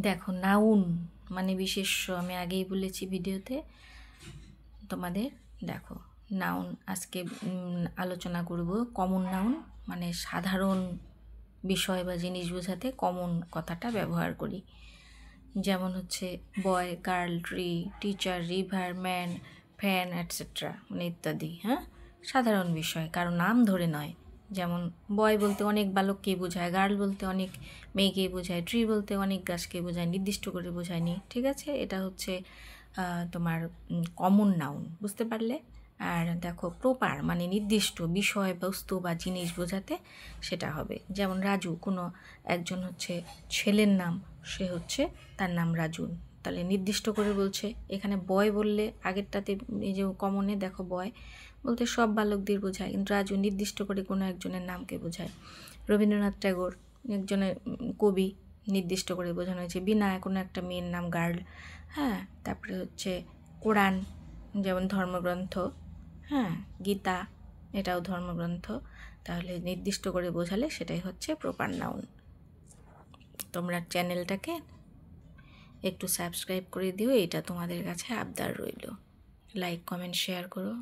দেখো নাউন মানে বিশেষ্য, আমি আগেই বলেছি ভিডিওতে তোমাদের। দেখো নাউন আজকে আলোচনা করব কমন নাউন, মানে সাধারণ বিষয় বা জিনিস বোঝাতে কমন কথাটা ব্যবহার করি। যেমন হচ্ছে boy, girl, tree, teacher, river, man, fan, etcetera, মানে ইত্যাদি। হ্যাঁ, সাধারণ বিষয়, কারো নাম ধরে নয়। যেমন বয় বলতে অনেক বালককে বোঝায়, গার্ল বলতে অনেক মেয়েকে বোঝায়, ট্রি বলতে অনেক গাছকে বোঝায়, নির্দিষ্ট করে বোঝায়নি। ঠিক আছে, এটা হচ্ছে তোমার কমন নাউন, বুঝতে পারলে? আর দেখো প্রপার মানে নির্দিষ্ট বিষয়, বস্তু বা জিনিস বোঝাতে সেটা হবে। যেমন রাজু, কোনো একজন হচ্ছে ছেলের নাম, সে হচ্ছে তার নাম রাজু, তাহলে নির্দিষ্ট করে বলছে। এখানে বয় বললে আগেরটাতে এই যে কমনে দেখো বয় বলতে সব বালকদের বোঝায়, কিন্তু রাজু নির্দিষ্ট করে কোনো একজনের নামকে বোঝায়। রবীন্দ্রনাথ ট্যাগোর একজনের কবি, নির্দিষ্ট করে বোঝানো হয়েছে। বিনা কোনো একটা মেয়ের নাম গার্ল। হ্যাঁ, তারপরে হচ্ছে কোরআন, যেমন ধর্মগ্রন্থ। হ্যাঁ, গীতা, এটাও ধর্মগ্রন্থ। তাহলে নির্দিষ্ট করে বোঝালে সেটাই হচ্ছে প্রপার নাউন। তোমরা চ্যানেলটাকে একটু সাবস্ক্রাইব করে দিও, এটা তোমাদের কাছে আবদার রইল। লাইক, কমেন্ট, শেয়ার করো।